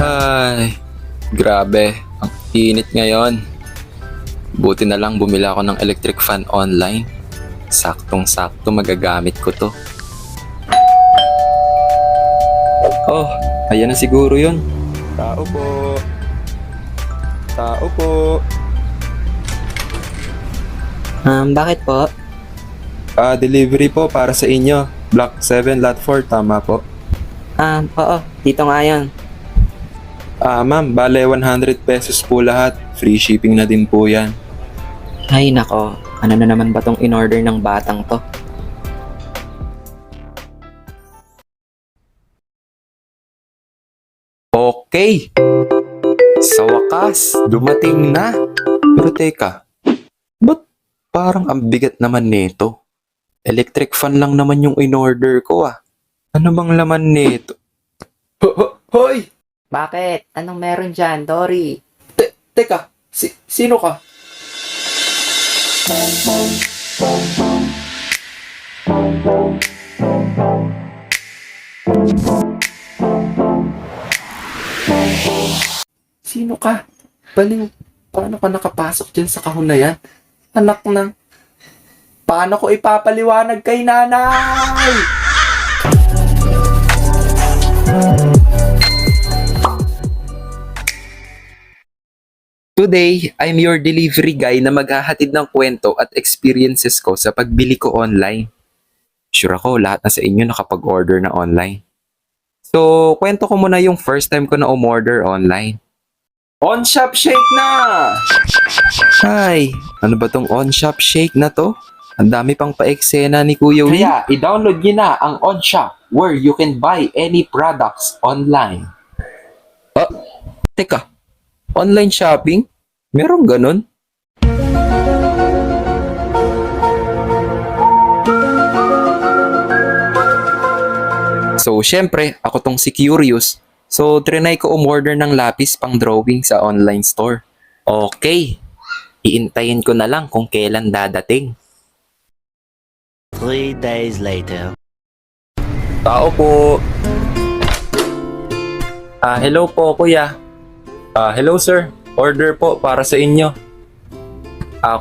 Ay, grabe. Ang init ngayon. Buti na lang bumili ako ng electric fan online. Saktong-sakto magagamit ko to. Oh, ayan na siguro yun. Tao po. Tao po. Bakit po? Delivery po para sa inyo. Block 7, lot 4, tama po. Oo, dito nga yun. Ma'am, bale 100 pesos po lahat. Free shipping na din po yan. Ay nako, ano na naman ba tong in-order ng batang to? Okay. Sa wakas, dumating na. Pero teka, ba't parang ang bigat naman nito? Electric fan lang naman yung in-order ko ah. Ano bang laman nito? Hoy! Bakit? Anong meron dyan, Dory? Teka, sino ka? Sino ka? Baling, paano ka nakapasok dyan sa kahon na yan? Anak ng... Paano ko ipapaliwanag kay nanay? Today, I'm your delivery guy na maghahatid ng kwento at experiences ko sa pagbili ko online. Sure ako, lahat na sa inyo nakapag-order na online. So, kwento ko muna yung first time ko na umorder online. On-shop shake na! Ay, ano ba tong on-shop shake na to? Ang dami pang pa-eksena ni Kuya Will. Kaya, i-download nyo na ang OnShop where you can buy any products online. Teka, online shopping? Merong ganun? So, syempre, ako tong si Curious. So, trinay ko umorder ng lapis pang drawing sa online store. Okay, iintayin ko na lang kung kailan dadating. 3 days later. Tao po. Hello po, kuya. Hello, sir. Order po para sa inyo.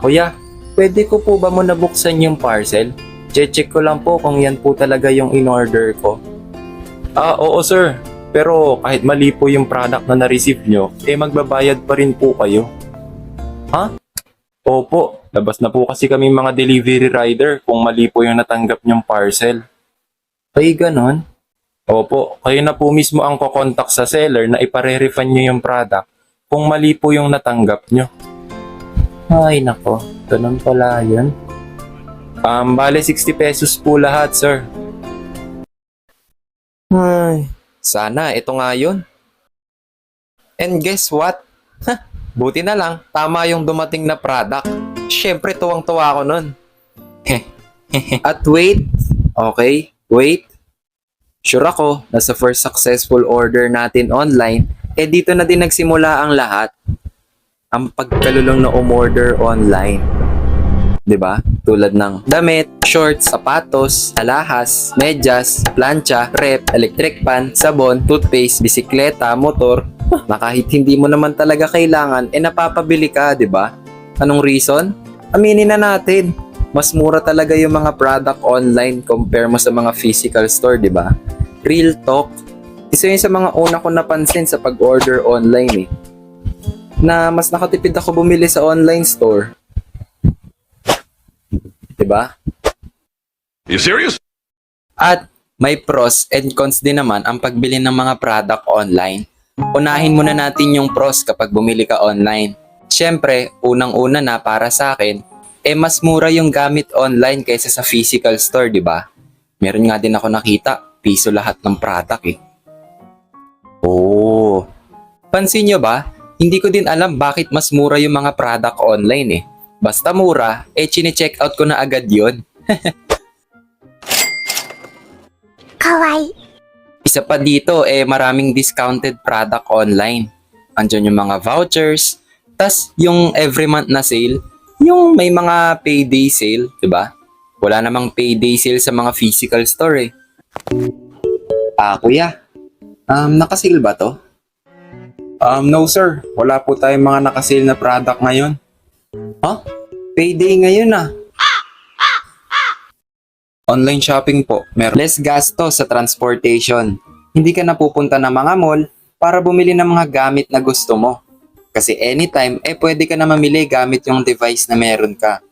Kuya, pwede ko po ba mo nabuksan yung parcel? Check ko lang po kung yan po talaga yung in-order ko. Oo, sir. Pero kahit mali po yung product na na-receive nyo, magbabayad pa rin po kayo. Ha? Opo, labas na po kasi kami mga delivery rider kung mali po yung natanggap nyong parcel. Ay, ganon? Opo, kayo na po mismo ang kokontak sa seller na ipare-refund nyo yung product kung mali po yung natanggap nyo. Ay, nako, ganon pala yun. Bale 60 pesos po lahat, sir. Ay, sana ito nga yun. And guess what? Buti na lang, tama yung dumating na product. Siyempre, tuwang-tuwa ako nun. At wait, okay, wait. Sure ako, na sa first successful order natin online, dito na din nagsimula ang lahat. Ang pagkalulong na umorder online. 'Di ba? Tulad ng damit, shorts, sapatos, alahas, medyas, plancha, rep, electric pan, sabon, toothpaste, bisikleta, motor, na kahit hindi mo naman talaga kailangan, napapabili ka, 'di ba? Anong reason? Aminin na natin. Mas mura talaga yung mga product online compare mo sa mga physical store, 'di ba? Real talk. Isa yun sa mga una ko napansin sa pag-order online na mas nakatipid ako bumili sa online store. Diba? You serious? At may pros and cons din naman ang pagbili ng mga product online. Unahin muna natin yung pros kapag bumili ka online. Siyempre, unang-una na para sa akin, mas mura yung gamit online kaysa sa physical store, di ba? Meron nga din ako nakita, piso lahat ng product Oh. Pansin nyo ba? Hindi ko din alam bakit mas mura yung mga product online Basta mura, chine-check out ko na agad yun. Kawaii. Isa pa dito, maraming discounted product online. Andiyan yung mga vouchers, tas yung every month na sale, yung may mga payday sale, di ba? Wala namang payday sale sa mga physical store Kuya, nakasil ba to? No sir. Wala po tayong mga nakasale na product ngayon. Payday ngayon ah. Online shopping po. Less gasto sa transportation. Hindi ka napupunta ng mga mall para bumili ng mga gamit na gusto mo. Kasi anytime, pwede ka na mamili gamit yung device na meron ka.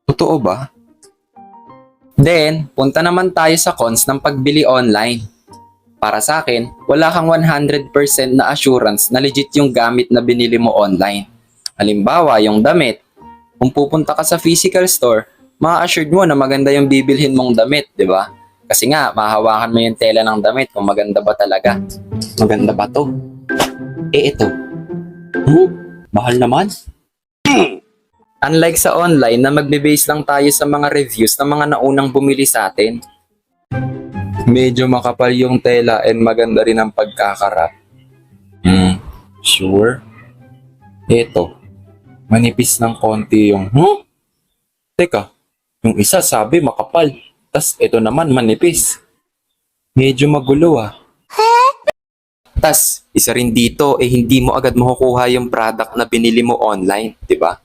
Totoo ba? Then, punta naman tayo sa cons ng pagbili online. Para sa akin, wala kang 100% na assurance na legit yung gamit na binili mo online. Halimbawa, yung damit. Kung pupunta ka sa physical store, ma-assured mo na maganda yung bibilhin mong damit, di ba? Kasi nga, mahawakan mo yung tela ng damit kung maganda ba talaga. Maganda ba to? Ito. Mahal naman. Unlike sa online na magbe-base lang tayo sa mga reviews ng mga naunang bumili sa atin. Medyo makapal yung tela and maganda rin ang pagkakarap. Sure? Ito. Manipis ng konti yung... Teka, yung isa sabi makapal. Tas ito naman manipis. Medyo magulo ah. Tas, isa rin dito, hindi mo agad makukuha yung product na binili mo online, di ba?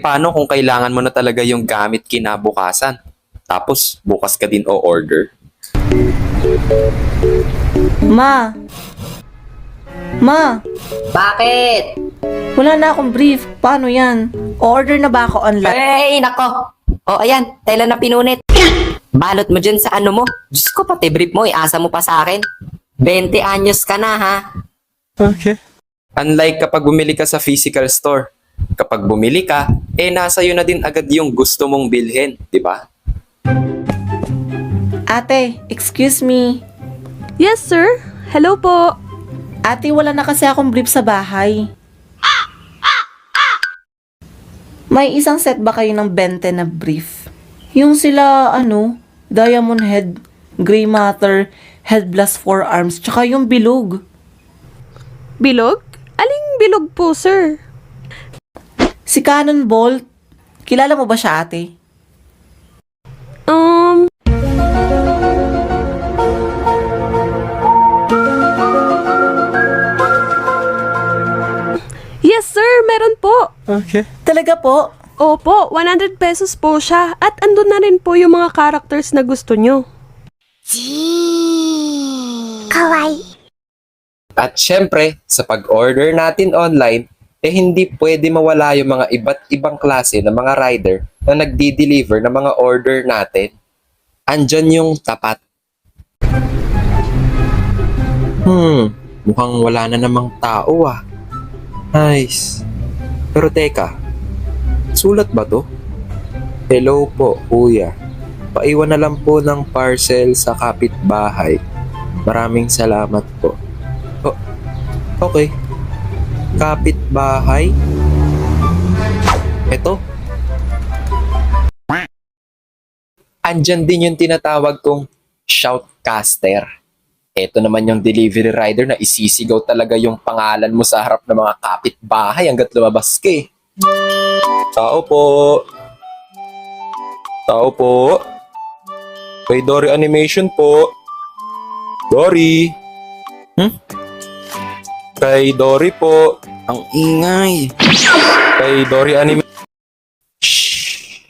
Paano kung kailangan mo na talaga yung gamit kinabukasan? Tapos, bukas ka din o-order. Ma! Ma! Bakit? Wala na akong brief. Paano yan? Order na ba ako online? Ay, nako. O, ayan. Tela na pinunit. Balot mo dyan sa ano mo. Diyos ko, pati brief mo, iasa mo pa sa akin. 20 anyos ka na, ha? Unlike kapag bumili ka sa physical store. Kapag bumili ka, nasa iyo na din agad yung gusto mong bilhin, di ba? Ate, excuse me. Yes, sir. Hello po. Ate, wala na kasi akong brief sa bahay. May isang set ba kayo ng 20 na brief? Yung sila, Diamond Head, Grey Matter, Head Blast Forearms, tsaka yung bilog. Bilog? Aling bilog po, sir? Si Cannonball, kilala mo ba siya, ate? Yes, sir. Meron po. Talaga po? Opo, 100 pesos po siya. At andun na rin po yung mga characters na gusto nyo. かわいい。 At syempre, sa pag-order natin online, hindi pwede mawala yung mga iba't ibang klase ng mga rider na nagdi-deliver ng mga order natin. Andyan yung tapat. Mukhang wala na namang tao ah. Nice. Pero teka, sulat ba to? Hello po, kuya. Paiwan na lang po ng parcel sa kapitbahay. Maraming salamat po. Okay. Kapitbahay? Eto? Andyan din yung tinatawag kong shoutcaster. Eto naman yung delivery rider na isisigaw talaga yung pangalan mo sa harap ng mga kapitbahay hanggat lumabas ka eh. Tao po. Tao po. Kay Dory Animation po. Dory. Kay Dory po. Ang ingay. Kay Dory Animation. Shhh.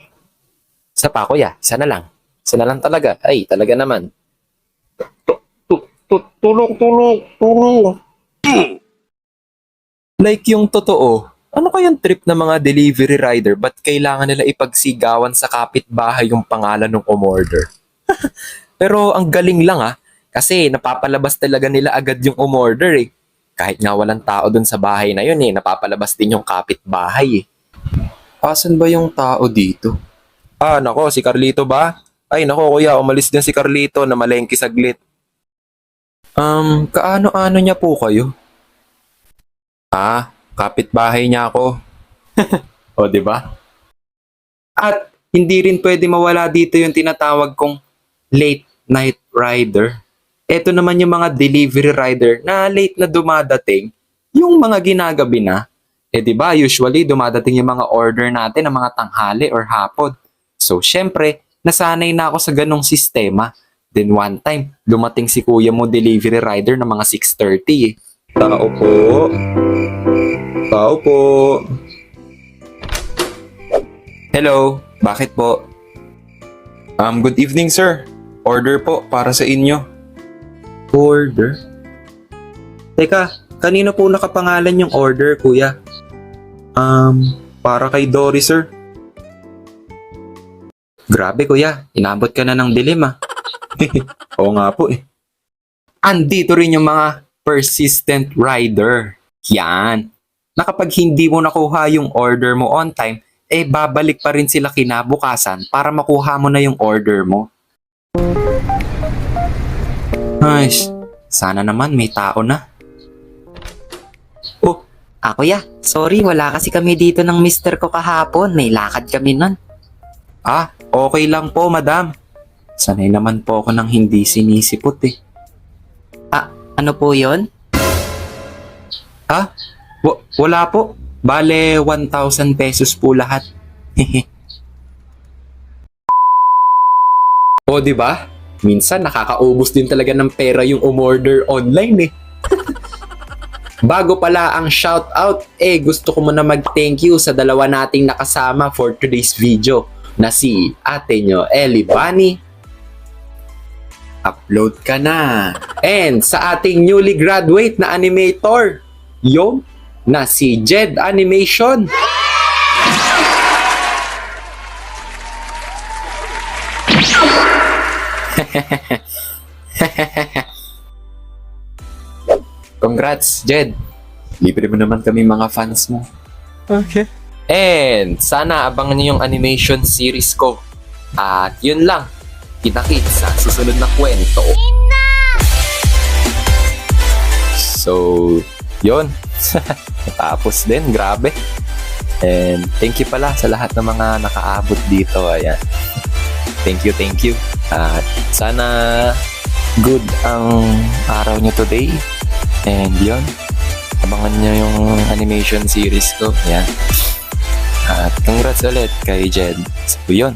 Isa pa kuya. Isa na lang. Isa na lang talaga. Ay, talaga naman. Tulong. Like yung totoo, ano kayang trip ng mga delivery rider ba't kailangan nila ipagsigawan sa kapitbahay yung pangalan ng umorder? Pero ang galing lang kasi napapalabas talaga nila agad yung umorder eh. Kahit nga walang tao dun sa bahay na yun napapalabas din yung kapitbahay eh. Asan ba yung tao dito? Nako, si Carlito ba? Ay nako kuya, umalis din si Carlito na malengke saglit. Kaano-ano niya po kayo? Kapitbahay niya ako. O, di ba? At hindi rin pwede mawala dito yung tinatawag kong late night rider. Ito naman yung mga delivery rider na late na dumadating, yung mga ginagabi na. Di ba, usually dumadating yung mga order natin ng mga tanghali or hapon. So, syempre, nasanay na ako sa ganong sistema. Then one time, dumating si kuya mo delivery rider ng mga 6:30 eh. Tao po. Tao po. Hello, bakit po? Good evening sir. Order po para sa inyo. Order? Teka, kanino po nakapangalan yung order, kuya? Para kay Dory, sir. Grabe, kuya. Inabot ka na ng dilim, ah. Oo nga po, eh. Andito rin yung mga persistent rider. Yan. Na kapag hindi mo nakuha yung order mo on time, babalik pa rin sila kinabukasan para makuha mo na yung order mo. Ay, sana naman may tao na. Oh, Kuya, sorry, wala kasi kami dito ng mister ko kahapon. May lakad kami nun. Okay lang po, madam. Sanay naman po ako ng hindi sinisipot eh. Ano po yon? Wala po. Bale, 1,000 pesos po lahat. O, di ba? Minsan nakakaubos din talaga ng pera yung umorder online eh. Bago pala ang shoutout, gusto ko muna mag-thank you sa dalawa nating nakasama for today's video na si ate nyo, Ellie Bunny. Upload ka na. And sa ating newly graduate na animator, yung na si Jed Animation. Congrats, Jed. Libre mo naman kami mga fans mo. Okay. And sana abangan niyo yung animation series ko. At yun lang. Kita-kits sa susunod na kwento. So, yun. Tapos din, grabe. And thank you pala sa lahat ng mga nakaabot dito. Ayan. Thank you. At sana good ang araw nyo today. And yun, abangan nyo yung animation series ko. Ayan. At congrats ulit kay Jed. So yun,